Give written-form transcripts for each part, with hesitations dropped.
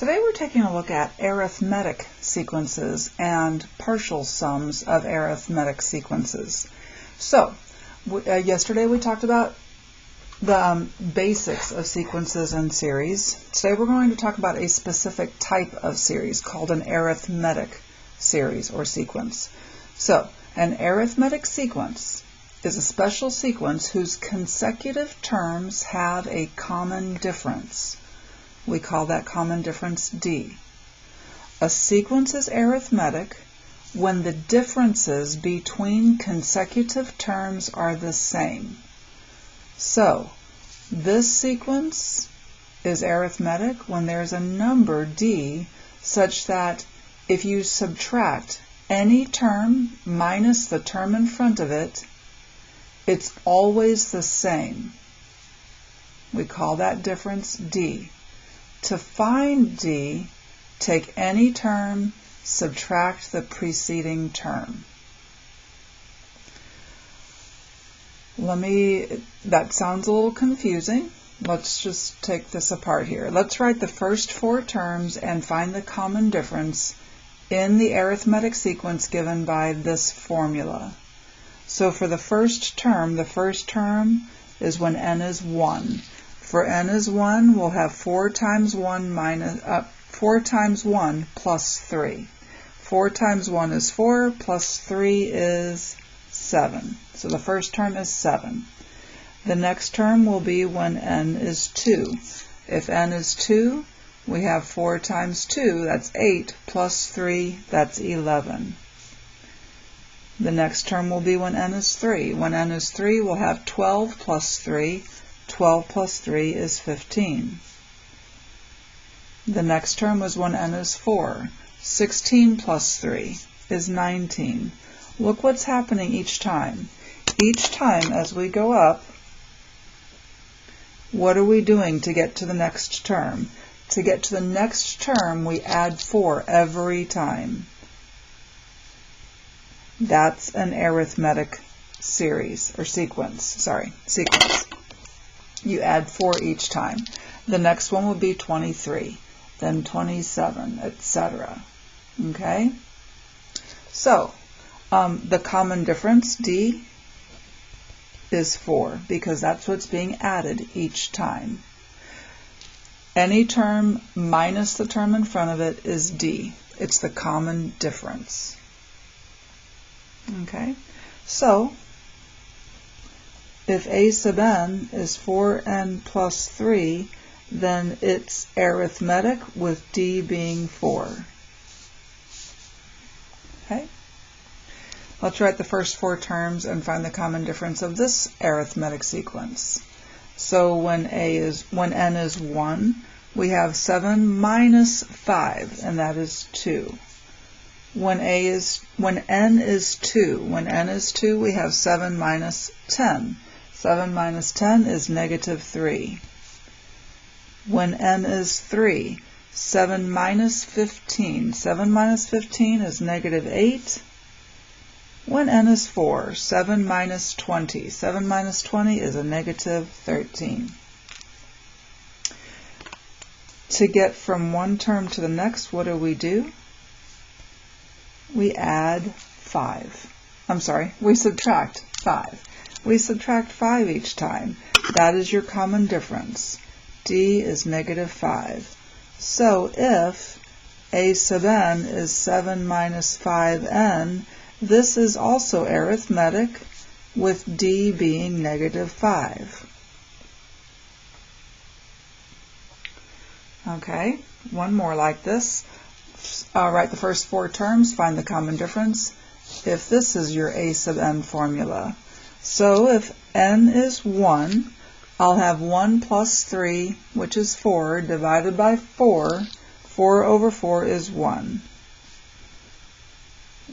Today we're taking a look at arithmetic sequences and partial sums of arithmetic sequences. So, yesterday we talked about the basics of sequences and series. Today we're going to talk about a specific type of series called an arithmetic series or sequence. So, an arithmetic sequence is a special sequence whose consecutive terms have a common difference. We call that common difference D. A sequence is arithmetic when the differences between consecutive terms are the same. So, this sequence is arithmetic when there's a number D such that if you subtract any term minus the term in front of it, it's always the same. We call that difference D. To find D, take any term, subtract the preceding term. That sounds a little confusing. Let's just take this apart here. Let's write the first four terms and find the common difference in the arithmetic sequence given by this formula. So for the first term is when n is 1. For n is 1, we'll have 4 times 1 plus 3. 4 times 1 is 4, plus 3 is 7. So the first term is 7. The next term will be when n is 2. If n is 2, we have 4 times 2, that's 8, plus 3, that's 11. The next term will be when n is 3. When n is 3, we'll have 12 plus 3. 12 plus 3 is 15. The next term is when n is 4. 16 plus 3 is 19. Look what's happening each time. Each time as we go up, what are we doing to get to the next term? To get to the next term, we add 4 every time. That's an arithmetic series, or sequence. Sequence. You add 4 each time. The next one will be 23, then 27, etc. Okay? So, the common difference, D, is 4, because that's what's being added each time. Any term minus the term in front of it is D. It's the common difference. Okay? So, if a sub n is 4n plus 3, then it's arithmetic with D being 4. Okay? Let's write the first 4 terms and find the common difference of this arithmetic sequence. So when n is 1, we have 7 minus 5, and that is 2. When n is 2, we have 7 minus 10. 7 minus 10 is negative 3. When n is 3, 7 minus 15. 7 minus 15 is negative 8. When n is 4, 7 minus 20. 7 minus 20 is a negative 13. To get from one term to the next, what do? We add 5. We subtract 5. We subtract 5 each time. That is your common difference. D is negative 5. So if a sub n is 7 minus 5n, this is also arithmetic with D being negative 5. Okay, one more like this. Write the first 4 terms, find the common difference. If this is your a sub n formula. So if n is 1, I'll have 1 plus 3, which is 4, divided by 4. 4 over 4 is 1.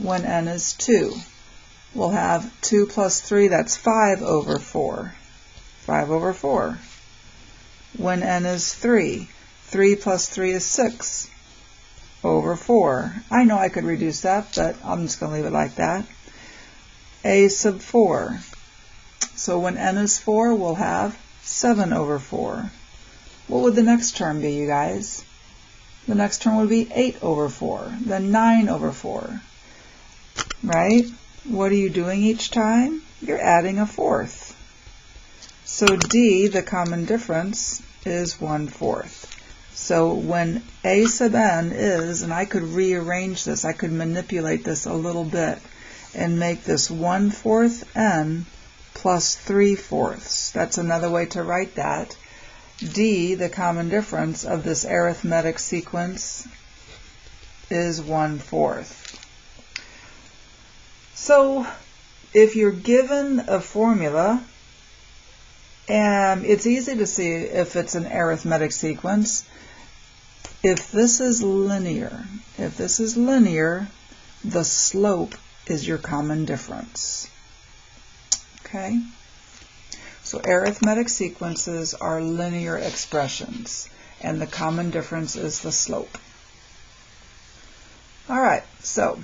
When n is 2, we'll have 2 plus 3, that's 5 over 4. 5 over 4. When n is 3, 3 plus 3 is 6 over 4. I know I could reduce that, but I'm just going to leave it like that. A sub 4. So when n is 4, we'll have 7 over 4. What would the next term be, you guys? The next term would be 8 over 4, then 9 over 4, right? What are you doing each time? You're adding a fourth. So D, the common difference, is 1/4. So when A sub n is, and I could rearrange this, I could manipulate this a little bit and make this 1/4 n plus 3/4. That's another way to write that. D, the common difference of this arithmetic sequence, is 1/4. So if you're given a formula, and it's easy to see if it's an arithmetic sequence. If this is linear, the slope is your common difference. Okay? So arithmetic sequences are linear expressions, and the common difference is the slope. All right, so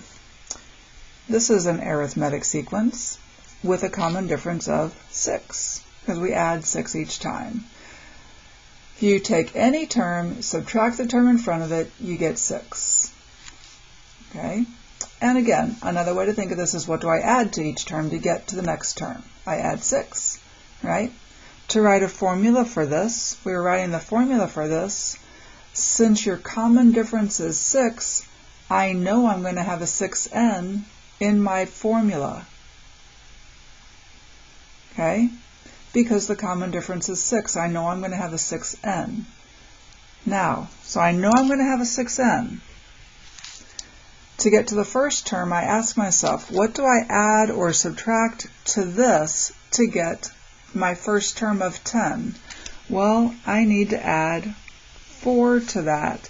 this is an arithmetic sequence with a common difference of 6, because we add 6 each time. If you take any term, subtract the term in front of it, you get 6. Okay? And again, another way to think of this is, what do I add to each term to get to the next term? I add 6, right? To write a formula for this, we were writing the formula for this. Since your common difference is 6, I know I'm going to have a 6n in my formula. Okay? Because the common difference is 6, I know I'm going to have a 6n. Now, so I know I'm going to have a 6n. To get to the first term, I ask myself, what do I add or subtract to this to get my first term of 10? Well, I need to add 4 to that.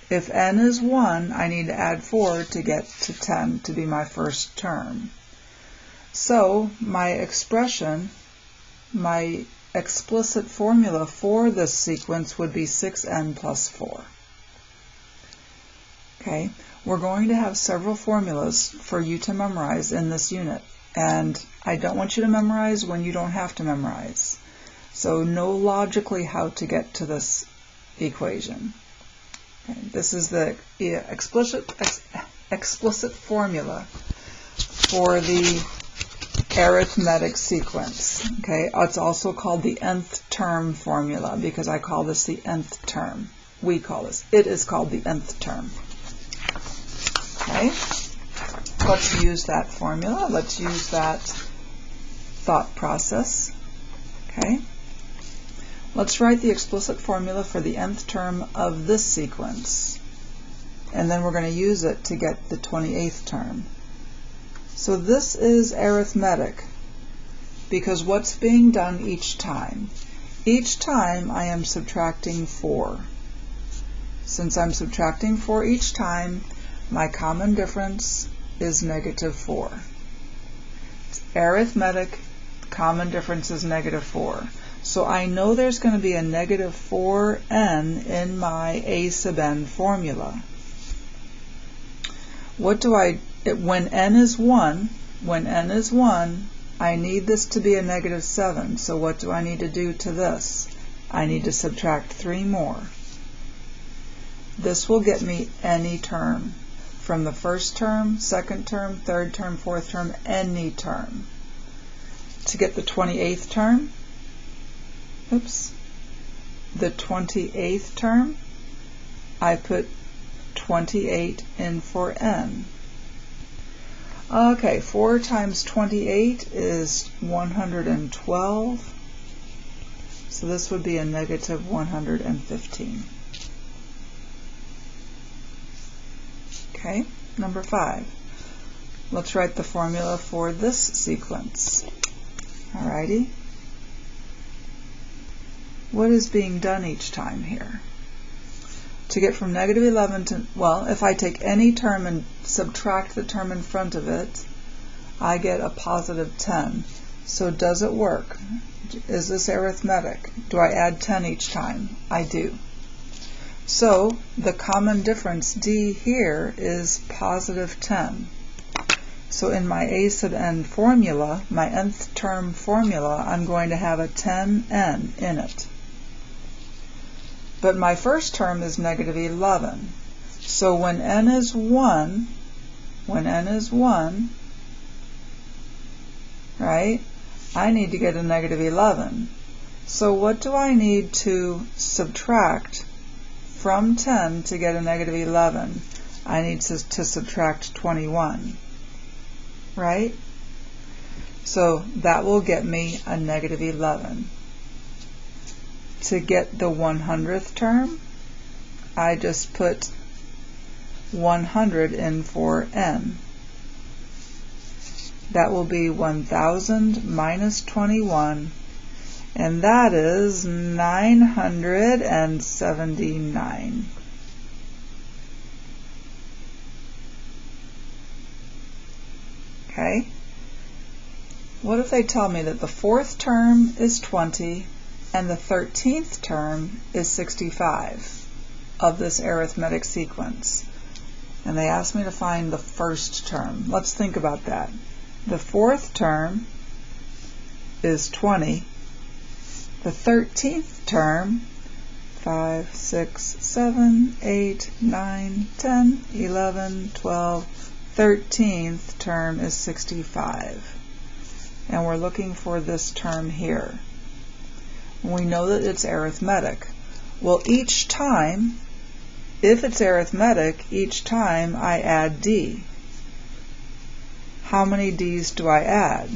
If n is 1, I need to add 4 to get to 10 to be my first term. So my expression, my explicit formula for this sequence would be 6n plus 4. Okay, we're going to have several formulas for you to memorize in this unit, and I don't want you to memorize when you don't have to memorize. So know logically how to get to this equation. Okay, this is the explicit formula for the arithmetic sequence. Okay, it's also called the nth term formula because I call this the nth term. We call this. It is called the nth term. Okay, let's use that formula. Let's use that thought process. Okay, let's write the explicit formula for the nth term of this sequence, and then we're going to use it to get the 28th term. So this is arithmetic because what's being done each time? Each time I am subtracting 4. Since I'm subtracting 4 each time, my common difference is -4. Arithmetic, common difference is -4. So I know there's going to be a -4n in my a sub n formula. What do when n is 1, I need this to be a -7. So what do I need to do to this? I need to subtract 3 more. This will get me any term. From the first term, second term, third term, fourth term, any term. To get the 28th term, the 28th term, I put 28 in for n. Okay, 4 times 28 is 112, so this would be a -115. Okay, number 5. Let's write the formula for this sequence. Alrighty. What is being done each time here? To get from -11 to, well, if I take any term and subtract the term in front of it, I get a +10. So does it work? Is this arithmetic? Do I add 10 each time? I do. So the common difference D here is +10. So in my a sub n formula, my nth term formula, I'm going to have a 10n in it. but my first term is negative 11. So when n is 1, right, I need to get a negative 11. So what do I need to subtract from 10 to get a negative 11? I need to subtract 21, right? So that will get me a negative 11. To get the 100th term, I just put 100 in for n. That will be 1000 minus 21, and that is 979. Okay? What if they tell me that the 4th term is 20 and the 13th term is 65 of this arithmetic sequence? And they ask me to find the first term. Let's think about that. The 4th term is 20. The 13th term, 5, 6, 7, 8, 9, 10, 11, 12, 13th term is 65. And we're looking for this term here. We know that it's arithmetic. Well, each time, if it's arithmetic, each time I add d. How many d's do I add?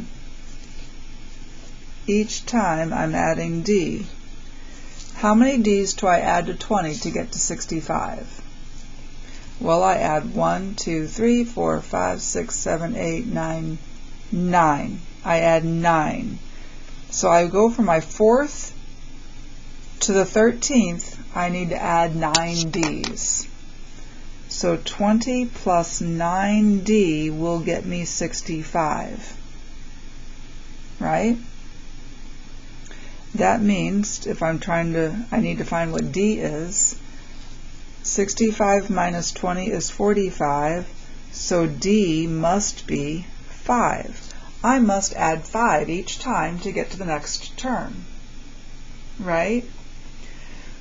Each time I'm adding d. How many d's do I add to 20 to get to 65? Well, I add 1, 2, 3, 4, 5, 6, 7, 8, 9, 9. I add 9. So I go from my 4th to the 13th, I need to add 9 d's. So 20 plus 9d will get me 65. Right? That means if I need to find what d is. 65 minus 20 is 45, so d must be 5. I must add 5 each time to get to the next term. Right?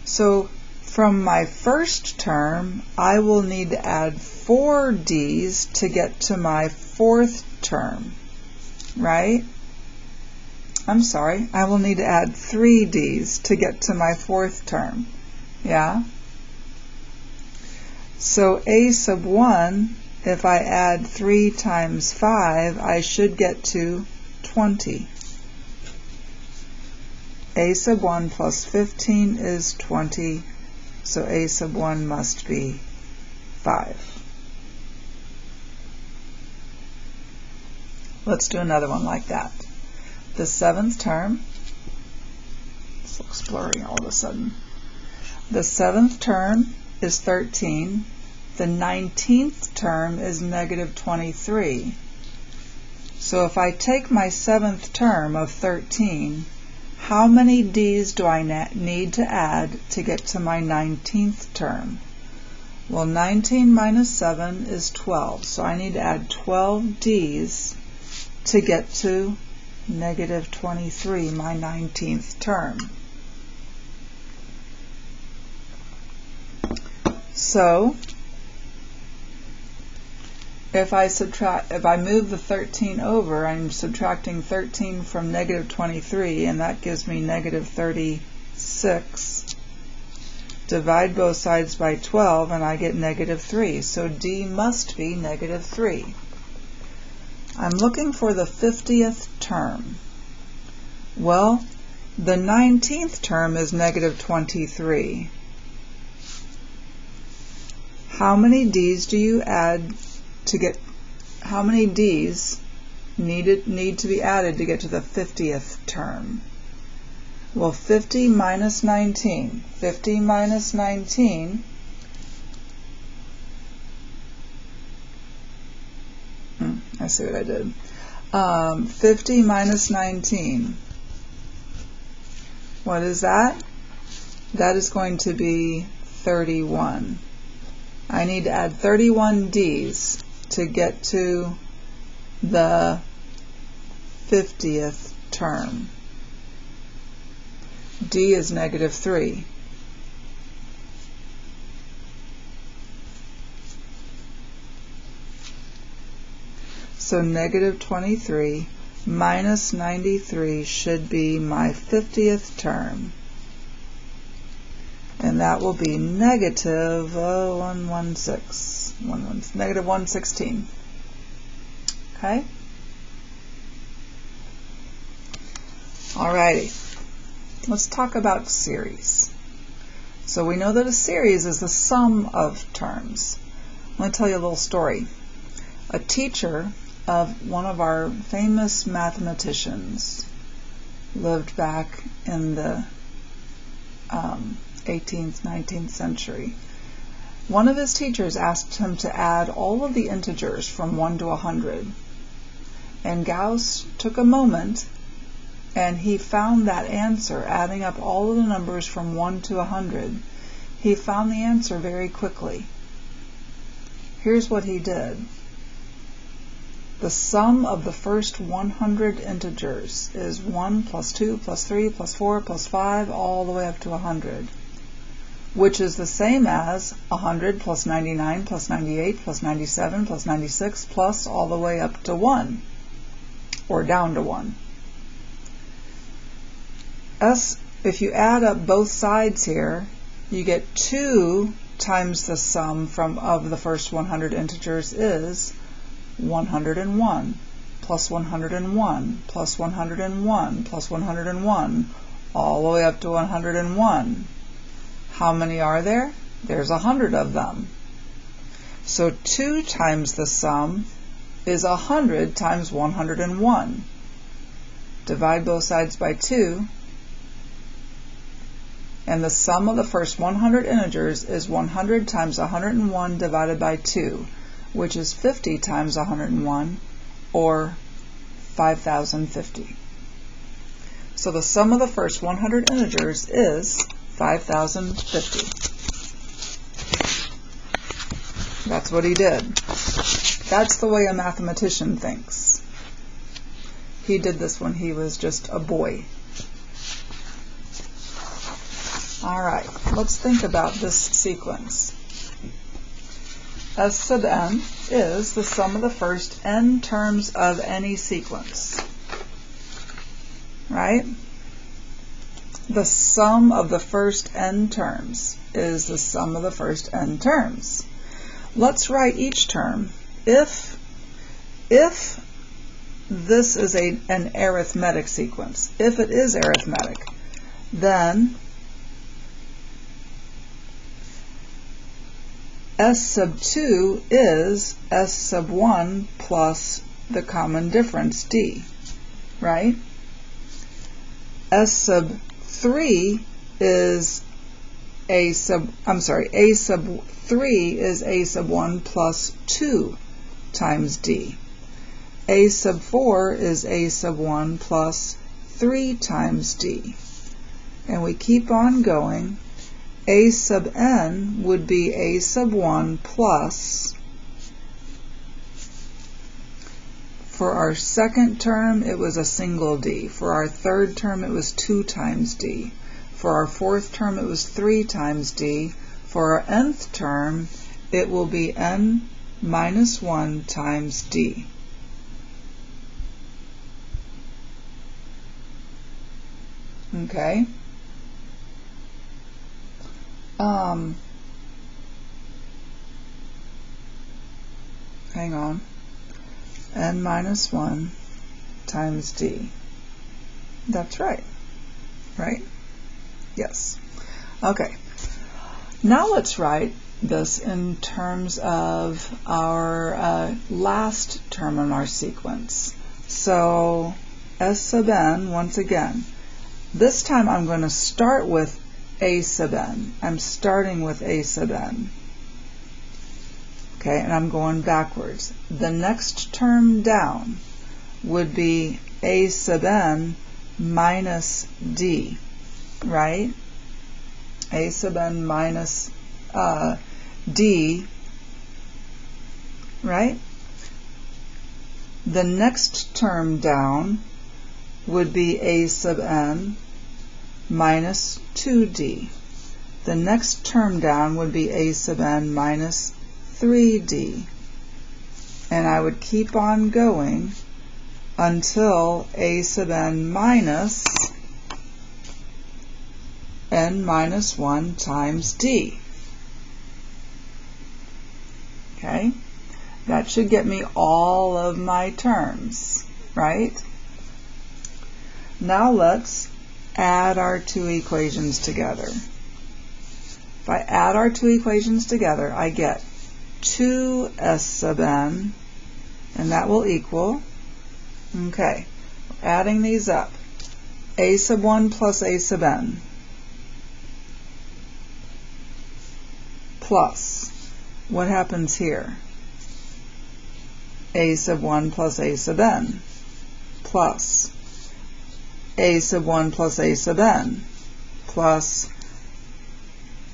So from my first term, I will need to add 4 d's to get to my 4th term. Right? I'm sorry, I will need to add 3 d's to get to my 4th term. Yeah? So a sub 1, if I add 3 times 5, I should get to 20. A sub 1 plus 15 is 20, so a sub 1 must be 5. Let's do another one like that. The 7th term, this looks blurry all of a sudden. The 7th term is 13. The 19th term is negative 23. So if I take my 7th term of 13, how many d's do I need to add to get to my 19th term? Well, 19 minus 7 is 12, so I need to add 12 d's to get to negative 23, my 19th term. So if I move the 13 over, I'm subtracting 13 from negative 23, and that gives me negative 36. Divide both sides by 12, and I get negative 3. So d must be negative 3. I'm looking for the 50th term. Well, the 19th term is negative 23. How many d's do you add to get, how many d's need to be added to get to the 50th term? Well, 50 minus 19. 50 minus 19 I see what I did. 50 minus 19. What is that? That is going to be 31. I need to add 31 d's to get to the 50th term. D is negative 3. So negative 23 minus 93 should be my 50th term. And that will be negative 116. Okay? Alrighty. Let's talk about series. So we know that a series is the sum of terms. Let me tell you a little story. A teacher of one of our famous mathematicians lived back in the 18th, 19th century. One of his teachers asked him to add all of the integers from 1 to 100. And Gauss took a moment and he found that answer, adding up all of the numbers from 1 to 100. He found the answer very quickly. Here's what he did. The sum of the first 100 integers is 1 plus 2 plus 3 plus 4 plus 5 all the way up to 100, which is the same as 100 plus 99 plus 98 plus 97 plus 96 plus all the way up to 1, or down to 1. If you add up both sides here, you get 2 times the sum of the first 100 integers is 101 plus 101 plus 101 plus 101 all the way up to 101. How many are there? There's 100 of them. So 2 times the sum is 100 times 101. Divide both sides by 2, and the sum of the first 100 integers is 100 times 101 divided by 2, which is 50 times 101, or 5050. So the sum of the first 100 integers is 5050. That's what he did. That's the way a mathematician thinks. He did this when he was just a boy. All right, let's think about this sequence. S sub n is the sum of the first n terms of any sequence, right? The sum of the first n terms is the sum of the first n terms. Let's write each term. If this is an arithmetic sequence, if it is arithmetic, then S sub 2 is S sub 1 plus the common difference d, right? S sub 3 is A sub 3 is A sub 1 plus 2 times d. A sub 4 is A sub 1 plus 3 times d. And we keep on going. A sub n would be A sub 1 plus, for our second term it was a single d, for our third term it was 2 times d, for our fourth term it was 3 times d, for our nth term it will be n minus 1 times d. Okay? Hang on. N minus 1 times d. That's right. Right? Yes. Okay. Now let's write this in terms of our last term in our sequence. So S sub n, once again. This time I'm going to start with A sub n. I'm starting with A sub n. Okay, and I'm going backwards. The next term down would be A sub n minus d, right? A sub n minus d, right? The next term down would be A sub n minus 2d. The next term down would be A sub n minus 3d. and I would keep on going until a sub n minus n minus 1 times d. Okay, that should get me all of my terms, right? Now let's add our two equations together. If I add our two equations together, I get 2s sub n, and that will equal, okay, adding these up, a sub 1 plus a sub n, plus, what happens here? A sub 1 plus a sub n, plus a sub 1 plus a sub n, plus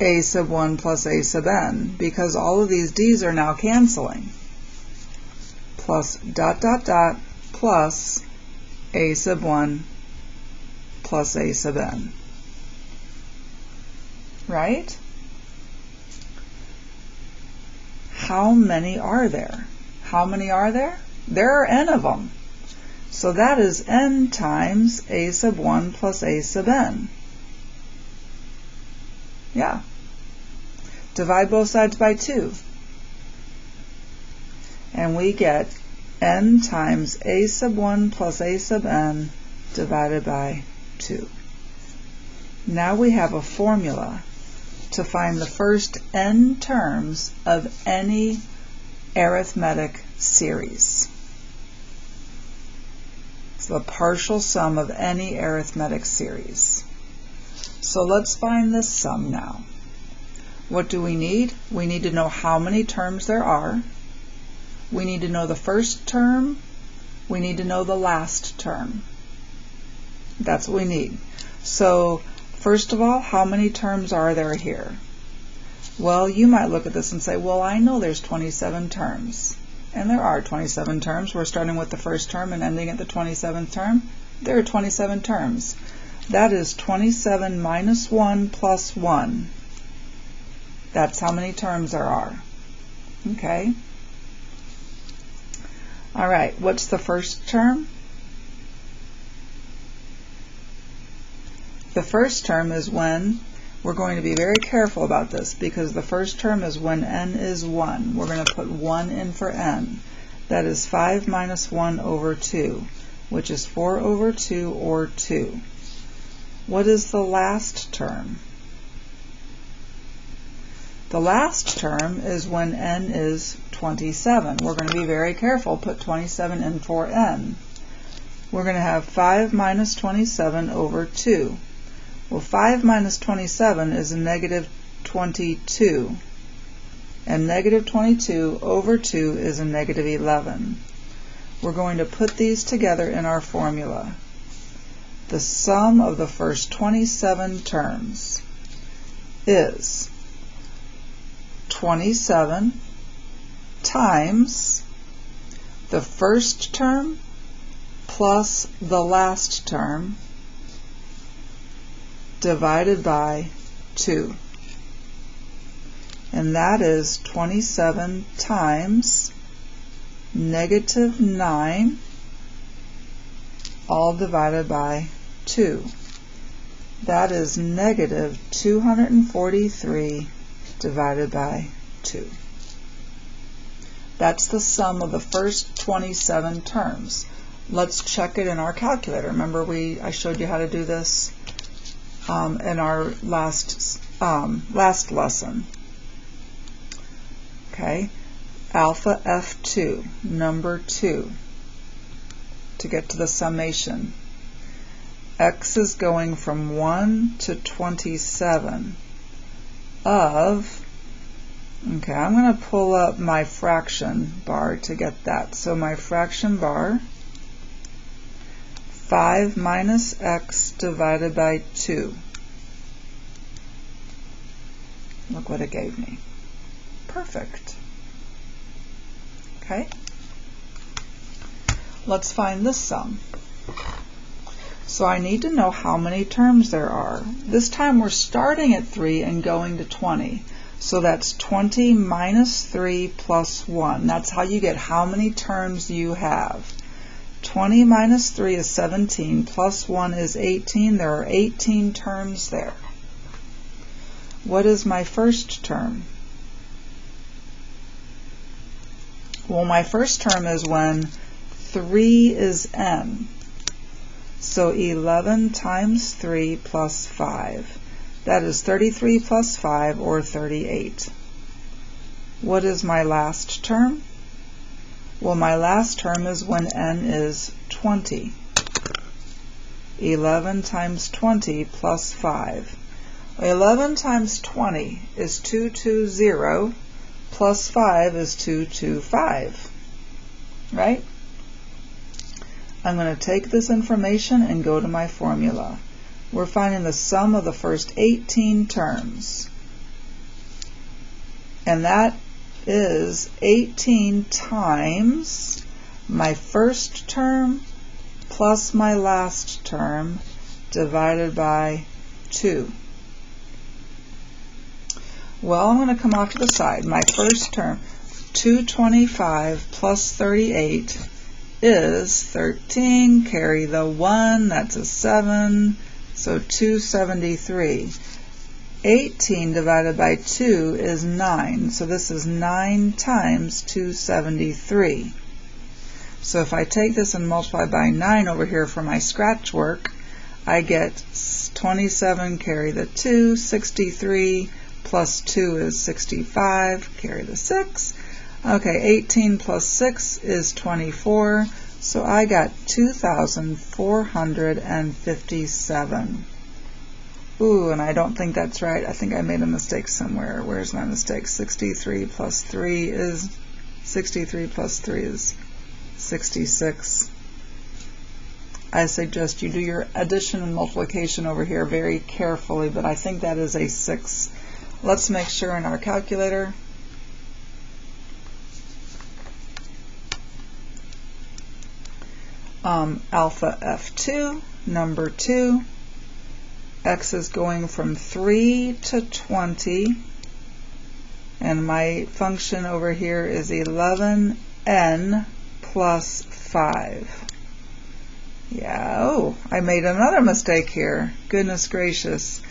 a sub 1 plus a sub n, because all of these d's are now canceling, plus dot dot dot, plus a sub 1 plus a sub n. Right? How many are there? How many are there? There are n of them. So that is n times a sub 1 plus a sub n. Yeah. Divide both sides by 2. And we get n times a sub 1 plus a sub n divided by 2. Now we have a formula to find the first n terms of any arithmetic series. It's the partial sum of any arithmetic series. So let's find this sum now. What do we need? We need to know how many terms there are. We need to know the first term. We need to know the last term. That's what we need. So first of all, how many terms are there here? Well, you might look at this and say, well, I know there's 27 terms. And there are 27 terms. We're starting with the first term and ending at the 27th term. There are 27 terms. That is 27 minus 1 plus 1. That's how many terms there are. Okay. All right, what's the first term? The first term is when, we're going to be very careful about this because the first term is when n is 1. We're going to put 1 in for n. That is 5 minus 1 over 2, which is 4 over 2 or 2. What is the last term? The last term is when n is 27. We're going to be very careful, put 27 in for n. We're going to have 5 minus 27 over 2. Well, 5 minus 27 is a negative 22. And negative 22 over 2 is a negative 11. We're going to put these together in our formula. The sum of the first 27 terms is 27 times the first term plus the last term divided by 2. And that is 27 times negative 9 all divided by 2. That is negative 243 divided by 2. That's the sum of the first 27 terms. Let's check it in our calculator. Remember I showed you how to do this in our last lesson. Okay, alpha F2, number 2, to get to the summation. X is going from 1 to 27 of, okay, I'm going to pull up my fraction bar to get that. So my fraction bar, 5 minus x divided by 2. Look what it gave me. Perfect. Okay. Let's find this sum. So I need to know how many terms there are. This time we're starting at 3 and going to 20. So that's 20 minus 3 plus 1. That's how you get how many terms you have. 20 minus 3 is 17, plus 1 is 18. There are 18 terms there. What is my first term? Well, my first term is when 3 is n. So 11 times 3 plus 5. That is 33 plus 5, or 38. What is my last term? Well, my last term is when n is 20. 11 times 20 plus 5. 11 times 20 is 220, plus 5 is 225, right? I'm going to take this information and go to my formula. We're finding the sum of the first 18 terms. And that is 18 times my first term plus my last term divided by 2. Well, I'm going to come off to the side. My first term, 225 plus 38 is 13. Carry the 1, that's a 7. So 273. 18 divided by 2 is 9. So this is 9 times 273. So if I take this and multiply by 9 over here for my scratch work, I get 27, carry the 2, 63 plus 2 is 65, carry the 6. Okay, 18 plus 6 is 24. So I got 2,457. Ooh, and I don't think that's right. I think I made a mistake somewhere. Where's my mistake? 63 plus 3 is 66. I suggest you do your addition and multiplication over here very carefully, but I think that is a 6. Let's make sure in our calculator. Alpha F2, number 2. X is going from 3 to 20. And my function over here is 11n plus 5. Yeah, oh, I made another mistake here. Goodness gracious.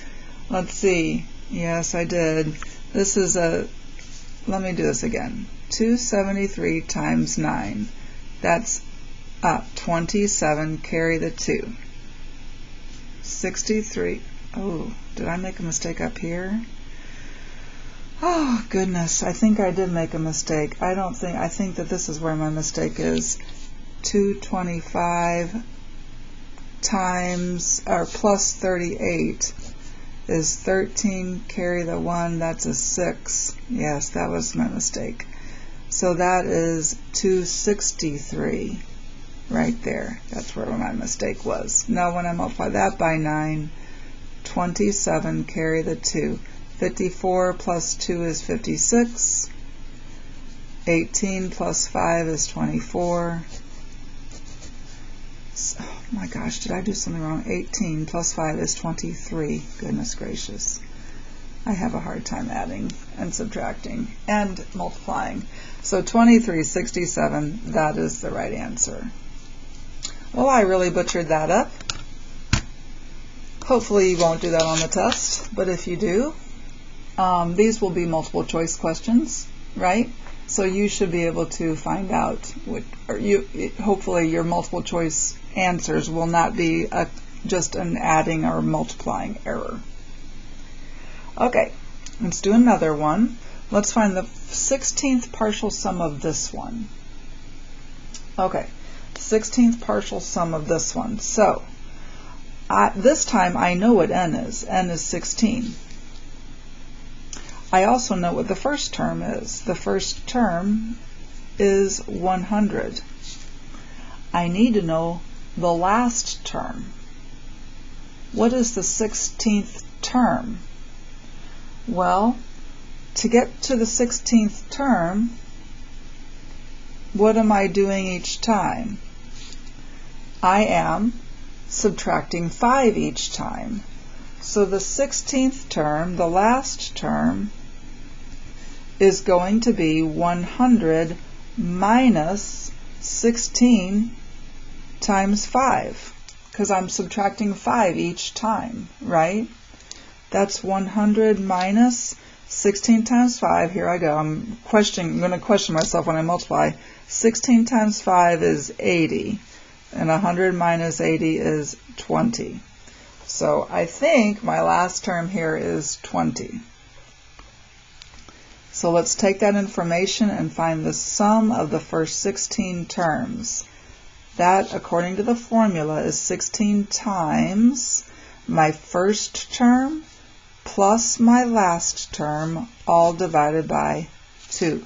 Let's see. Yes, I did. This is let me do this again. 273 times 9. That's 27, carry the 2. 63. Oh, did I make a mistake up here? Oh, goodness. I think I did make a mistake. I think that this is where my mistake is. 225 times, or plus 38 is 13, carry the 1, that's a 6. Yes, that was my mistake. So that is 263 right there. That's where my mistake was. Now when I multiply that by 9, 27, carry the 2. 54 plus 2 is 56. 18 plus 5 is 24. Oh my gosh, did I do something wrong? 18 plus 5 is 23. Goodness gracious. I have a hard time adding and subtracting and multiplying. So 2367, that is the right answer. Well, I really butchered that up. Hopefully you won't do that on the test, but if you do, these will be multiple choice questions, right? So you should be able to find out, hopefully your multiple choice answers will not be just an adding or multiplying error. Okay, let's do another one. Let's find the 16th partial sum of this one. Okay, 16th partial sum of this one. So, this time I know what n is. N is 16. I also know what the first term is. The first term is 100. I need to know the last term. What is the 16th term? Well, to get to the 16th term, what am I doing each time? I am subtracting 5 each time. So the 16th term, the last term, is going to be 100 minus 16 times 5, because I'm subtracting 5 each time, right? That's 100 minus 16 times 5. Here I go. I'm going to question myself when I multiply. 16 times 5 is 80, and 100 minus 80 is 20. So I think my last term here is 20. So let's take that information and find the sum of the first 16 terms. That, according to the formula, is 16 times my first term plus my last term, all divided by 2.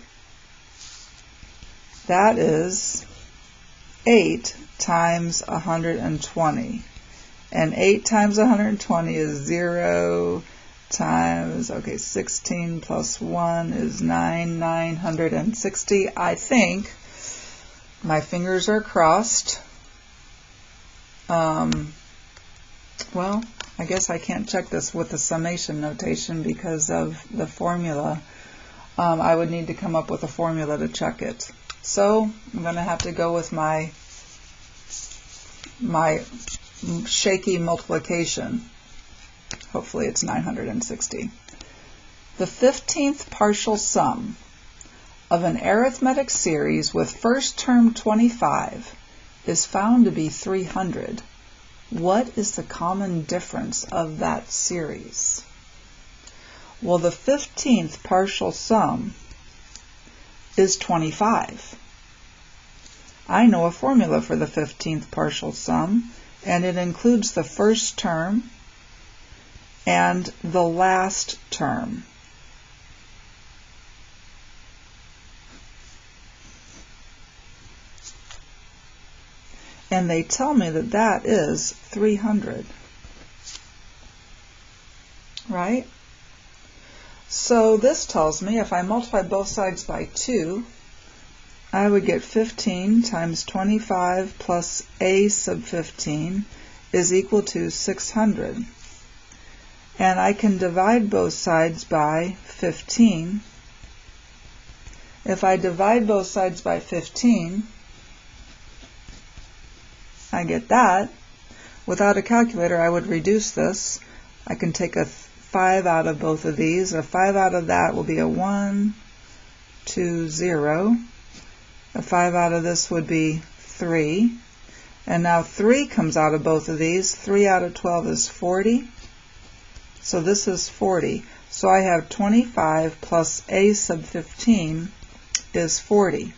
That is 8 times 120. And 8 times 120 is 0 times, 16 plus 1 is 960. I think, my fingers are crossed. Well, I guess I can't check this with the summation notation because of the formula. I would need to come up with a formula to check it. So I'm going to have to go with my shaky multiplication. Hopefully it's 960. The 15th partial sum of an arithmetic series with first term 25 is found to be 300. What is the common difference of that series? Well, the 15th partial sum is 25. I know a formula for the 15th partial sum, and it includes the first term and the last term. And they tell me that that is 300. Right? So this tells me if I multiply both sides by 2, I would get 15 times 25 plus a sub 15 is equal to 600. And I can divide both sides by 15. If I divide both sides by 15, I get that. Without a calculator, I would reduce this. I can take a 5 out of both of these. A 5 out of that will be a 1, 2, 0. A 5 out of this would be 3. And now 3 comes out of both of these. 3 out of 12 is 40. So this is 40. So I have 25 plus a sub 15 is 40.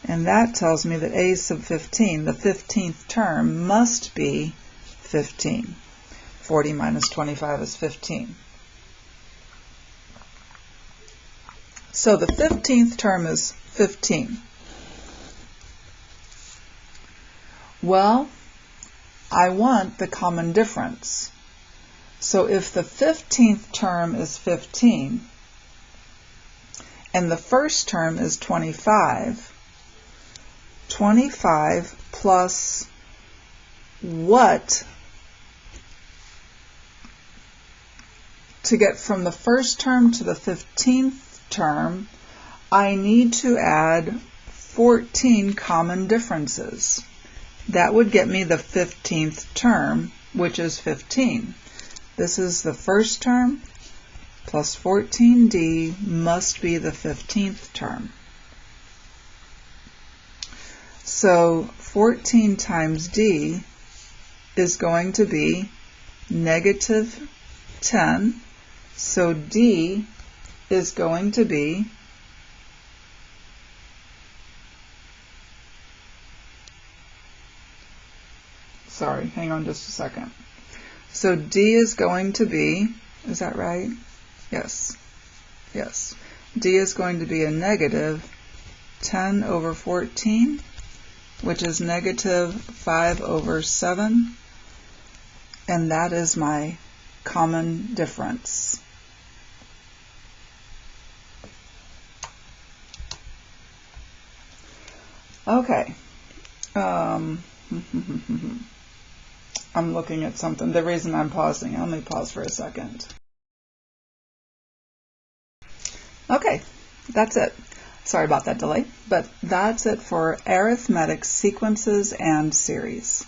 And that tells me that a sub 15, the 15th term, must be 15. 40 minus 25 is 15. So the 15th term is 15. Well, I want the common difference. So if the 15th term is 15 and the first term is 25, 25 plus what? To get from the first term to the 15th term, I need to add 14 common differences. That would get me the 15th term, which is 15. This is the first term plus 14d must be the 15th term. So 14 times d is going to be negative 10. So d is going to be hang on just a second. So d is going to be, is that right? Yes. Yes. d is going to be a negative 10 over 14, which is negative 5 over 7, and that is my common difference. Okay. I'm looking at something. The reason I'm pausing, let me pause for a second. Okay, that's it. Sorry about that delay, but that's it for arithmetic sequences and series.